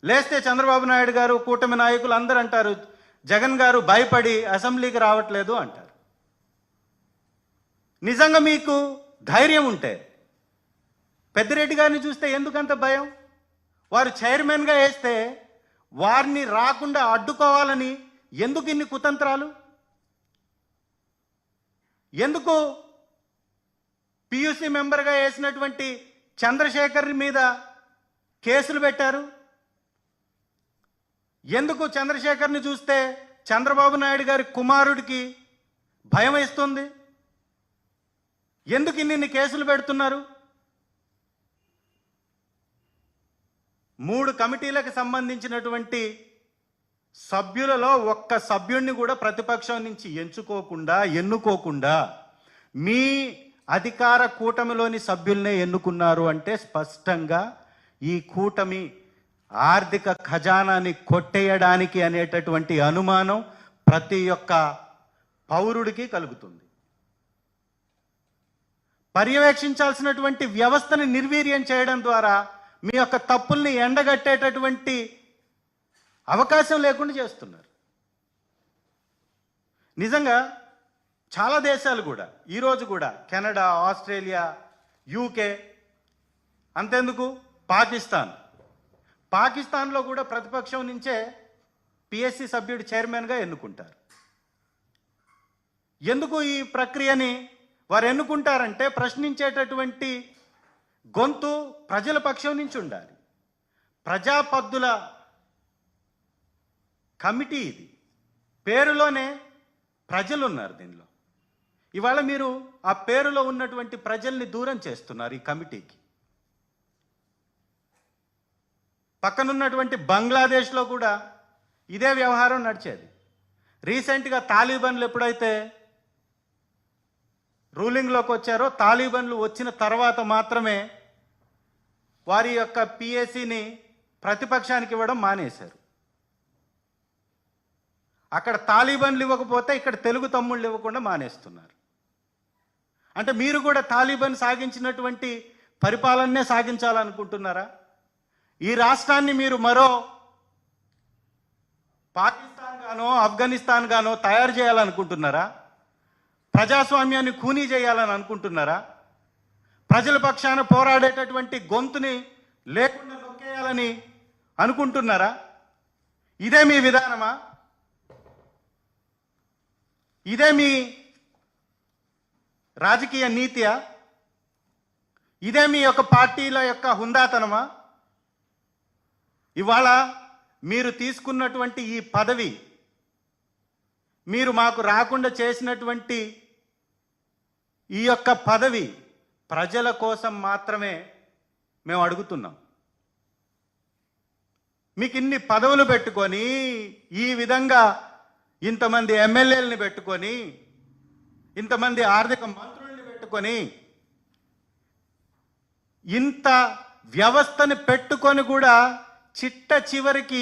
లేస్తే చంద్రబాబు నాయుడు గారు, కూటమి నాయకులు అందరూ అంటారు జగన్ గారు భయపడి అసెంబ్లీకి రావట్లేదు అంటారు. నిజంగా మీకు ధైర్యం ఉంటే పెద్దిరెడ్డి గారిని చూస్తే ఎందుకంత భయం? వారు చైర్మన్గా వేస్తే వారిని రాకుండా అడ్డుకోవాలని ఎందుకు ఇన్ని కుతంత్రాలు? ఎందుకు పియూసీ మెంబర్గా వేసినటువంటి చంద్రశేఖర్ మీద కేసులు పెట్టారు? ఎందుకు చంద్రశేఖర్ని చూస్తే చంద్రబాబు నాయుడు గారి కుమారుడికి భయం వేస్తుంది? ఎందుకు ఇన్ని కేసులు పెడుతున్నారు? 3 కమిటీలకు సంబంధించినటువంటి సభ్యులలో ఒక్క సభ్యుడిని కూడా ప్రతిపక్షం నుంచి ఎన్నుకోకుండా మీ అధికార కూటమిలోని సభ్యులనే ఎన్నుకున్నారు అంటే స్పష్టంగా ఈ కూటమి ఆర్థిక ఖజానాని కొట్టేయడానికి అనేటటువంటి అనుమానం ప్రతి ఒక్క పౌరుడికి కలుగుతుంది. పర్యవేక్షించాల్సినటువంటి వ్యవస్థని నిర్వీర్యం చేయడం ద్వారా మీ యొక్క తప్పుల్ని ఎండగట్టేటటువంటి అవకాశం లేకుండా చేస్తున్నారు. నిజంగా చాలా దేశాలు కూడా ఈరోజు కూడా కెనడా, ఆస్ట్రేలియా, యూకే, అంతెందుకు పాకిస్తాన్లో కూడా ప్రతిపక్షం నుంచే పిఎస్సి సభ్యుడు చైర్మన్గా ఎన్నుకుంటారు. ఎందుకు ఈ ప్రక్రియని వారు ఎన్నుకుంటారంటే ప్రశ్నించేటటువంటి గొంతు ప్రజల పక్షం నుంచి ఉండాలి. ప్రజాపద్దుల కమిటీ ఇది, పేరులోనే ప్రజలు ఉన్నారు దీనిలో. ఇవాళ మీరు ఆ పేరులో ఉన్నటువంటి ప్రజల్ని దూరం చేస్తున్నారు ఈ కమిటీకి. పక్కనున్నటువంటి బంగ్లాదేశ్లో కూడా ఇదే వ్యవహారం నడిచేది. రీసెంట్గా తాలిబాన్లు ఎప్పుడైతే రూలింగ్లోకి వచ్చారో, తాలిబాన్లు వచ్చిన తర్వాత మాత్రమే వారి యొక్క పిఎస్సిని ప్రతిపక్షానికి ఇవ్వడం మానేశారు. అక్కడ తాలిబాన్లు ఇవ్వకపోతే ఇక్కడ తెలుగు తమ్ముళ్ళు ఇవ్వకుండా మానేస్తున్నారు. అంటే మీరు కూడా తాలిబాన్ సాగించినటువంటి పరిపాలననే సాగించాలనుకుంటున్నారా? ఈ రాష్ట్రాన్ని మీరు మరో పాకిస్తాన్ గానో ఆఫ్ఘనిస్తాన్ గానో తయారు చేయాలనుకుంటున్నారా? ప్రజాస్వామ్యాన్ని ఖూనీ చేయాలని అనుకుంటున్నారా? ప్రజల పక్షాన పోరాడేటటువంటి గొంతుని లేకుండా నొక్కేయాలని అనుకుంటున్నారా? ఇదే మీ విధానమా? ఇదే మీ రాజకీయ నీతియా? ఇదే మీ యొక్క పార్టీల యొక్క హుందాతనమా? ఇవాళ మీరు తీసుకున్నటువంటి ఈ పదవి, మీరు మాకు రాకుండా చేసినటువంటి ఈ యొక్క పదవి ప్రజల కోసం మాత్రమే మేము అడుగుతున్నాం. మీకు ఇన్ని పదవులు పెట్టుకొని, ఈ విధంగా ఇంతమంది ఎమ్మెల్యేలని పెట్టుకొని, ఇంతమంది ఆర్థిక మంత్రుల్ని పెట్టుకొని, ఇంత వ్యవస్థని పెట్టుకొని కూడా చిట్ట చివరికి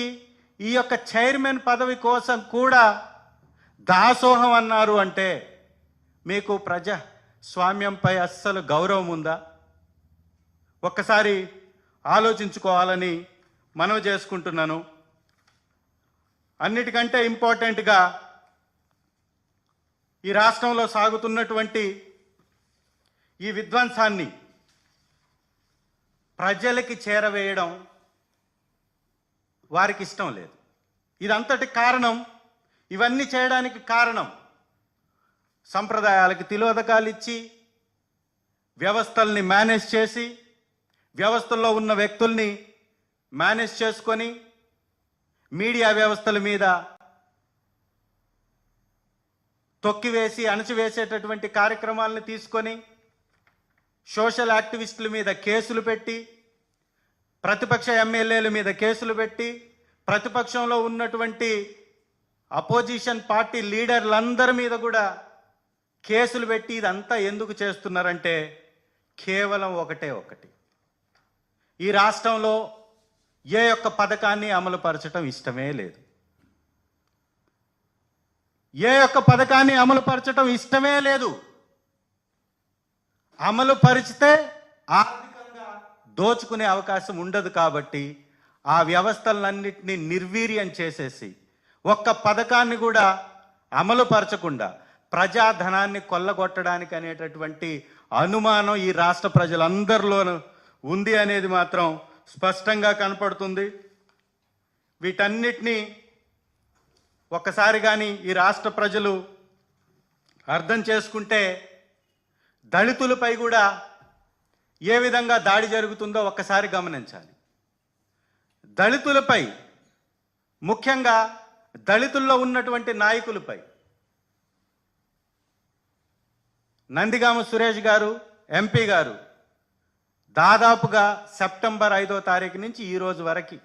ఈ యొక్క చైర్మన్ పదవి కోసం కూడా దాసోహం అన్నారు అంటే మీకు ప్రజాస్వామ్యంపై అస్సలు గౌరవం ఉందా? ఒక్కసారి ఆలోచించుకోవాలని మనవి చేసుకుంటున్నాను. అన్నిటికంటే ఇంపార్టెంట్గా ఈ రాష్ట్రంలో సాగుతున్నటువంటి ఈ విధ్వంసాన్ని ప్రజలకి చేరవేయడం వారికి ఇష్టం లేదు. ఇదంతటి కారణం, ఇవన్నీ చేయడానికి కారణం సంప్రదాయాలకి తిలోదకాలు ఇచ్చి, వ్యవస్థల్ని మేనేజ్ చేసి, వ్యవస్థల్లో ఉన్న వ్యక్తుల్ని మేనేజ్ చేసుకొని, మీడియా వ్యవస్థల మీద తొక్కివేసి అణచివేసేటటువంటి కార్యక్రమాలను తీసుకొని, సోషల్ యాక్టివిస్టుల మీద కేసులు పెట్టి, ప్రతిపక్ష ఎమ్మెల్యేల మీద కేసులు పెట్టి, ప్రతిపక్షంలో ఉన్నటువంటి అపోజిషన్ పార్టీ లీడర్లందరి మీద కూడా కేసులు పెట్టి ఇదంతా ఎందుకు చేస్తున్నారంటే కేవలం ఒకటి, ఈ రాష్ట్రంలో ఏ ఒక్క పథకాన్ని అమలుపరచడం ఇష్టమే లేదు. ఏ ఒక్క పథకాన్ని అమలుపరచడం ఇష్టమే లేదు. అమలు పరిచితే ఆర్థికంగా దోచుకునే అవకాశం ఉండదు. కాబట్టి ఆ వ్యవస్థలన్నింటినీ నిర్వీర్యం చేసేసి ఒక్క పథకాన్ని కూడా అమలు పరచకుండా ప్రజాధనాన్ని కొల్లగొట్టడానికి అనేటటువంటి అనుమానం ఈ రాష్ట్ర ప్రజలందరిలోనూ ఉంది అనేది మాత్రం స్పష్టంగా కనపడుతుంది. వీటన్నిటినీ ఒక్కసారి కానీ ఈ రాష్ట్ర ప్రజలు అర్థం చేసుకుంటే దళితులపై కూడా ఏ విధంగా దాడి జరుగుతుందో ఒక్కసారి గమనించాలి. దళితులపై, ముఖ్యంగా దళితుల్లో ఉన్నటువంటి నాయకులపై నందిగామ సురేష్ గారు ఎంపీ గారు దాదాపుగా సెప్టెంబర్ 5వ తారీఖు నుంచి ఈ రోజు వరకు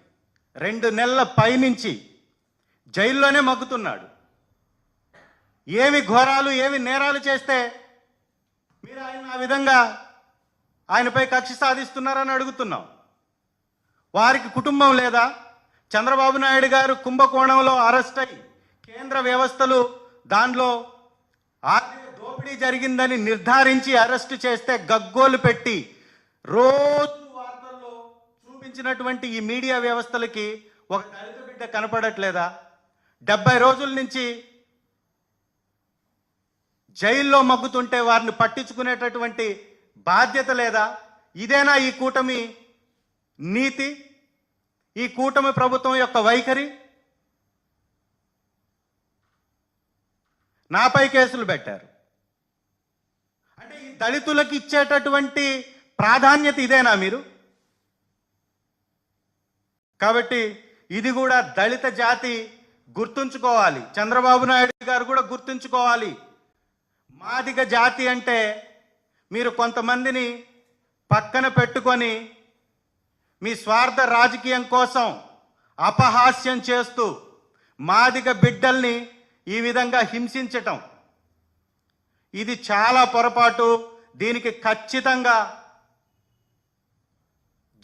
2 నెలల పైనుంచి జైల్లోనే మగ్గుతున్నాడు. ఏమి ఘోరాలు, ఏమి నేరాలు చేస్తే మీరు ఆయన ఆ విధంగా ఆయనపై కక్ష సాధిస్తున్నారని అడుగుతున్నాం. వారికి కుటుంబం లేదా? చంద్రబాబు నాయుడు గారు కుంభకోణంలో అరెస్ట్ అయ్యి కేంద్ర వ్యవస్థలు దానిలో ఆర్థిక దోపిడీ జరిగిందని నిర్ధారించి అరెస్ట్ చేస్తే గగ్గోలు పెట్టి రోజు వార్తల్లో చూపించినటువంటి ఈ మీడియా వ్యవస్థలకి ఒక దళిత బిడ్డ కనపడట్లేదా? 70 రోజుల నుంచి జైల్లో మగ్గుతుంటే వారిని పట్టించుకునేటటువంటి బాధ్యత లేదా? ఇదేనా ఈ కూటమి నీతి, ఈ కూటమి ప్రభుత్వం యొక్క వైఖరి? నాపై కేసులు పెట్టారు అంటే ఈ దళితులకు ఇచ్చేటటువంటి ప్రాధాన్యత ఇదేనా మీరు? కాబట్టి ఇది కూడా దళిత జాతి గుర్తుంచుకోవాలి. చంద్రబాబు నాయుడు గారు కూడా గుర్తుంచుకోవాలి. మాదిగ జాతి అంటే మీరు కొంతమందిని పక్కన పెట్టుకొని మీ స్వార్థ రాజకీయం కోసం అపహాస్యం చేస్తూ మాదిగ బిడ్డల్ని ఈ విధంగా హింసించటం ఇది చాలా పొరపాటు. దీనికి ఖచ్చితంగా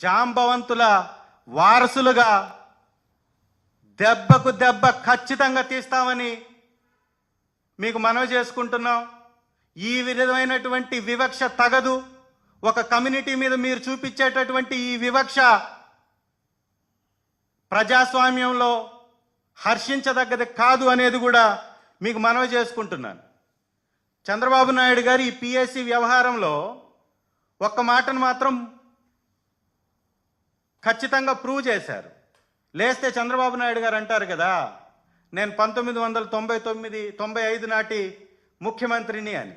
జాంబవంతుల వారసులుగా దెబ్బకు దెబ్బ ఖచ్చితంగా తీస్తామని మీకు మనవి చేసుకుంటున్నాం. ఈ విధమైనటువంటి వివక్ష తగదు. ఒక కమ్యూనిటీ మీద మీరు చూపించేటటువంటి ఈ వివక్ష ప్రజాస్వామ్యంలో హర్షించదగ్గది కాదు అనేది కూడా మీకు మనవి చేసుకుంటున్నాను. చంద్రబాబు నాయుడు గారు ఈ పిఎస్సి వ్యవహారంలో ఒక్క మాటను మాత్రం ఖచ్చితంగా ప్రూవ్ చేశారు. లేస్తే చంద్రబాబు నాయుడు గారు అంటారు కదా, నేను 1999-95 నాటి ముఖ్యమంత్రిని అని.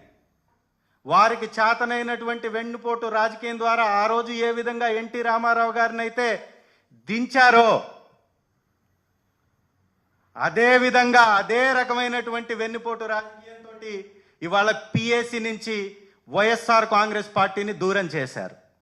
వారికి చేతనైనటువంటి వెన్నుపోటు రాజకీయం ద్వారా ఆ రోజు ఏ విధంగా ఎన్టీ రామారావు గారిని అయితే దించారో అదే విధంగా అదే రకమైనటువంటి వెన్నుపోటు రాజకీయంతో ఇవాళ పిఎస్సి నుంచి వైఎస్ఆర్ కాంగ్రెస్ పార్టీని దూరం చేశారు.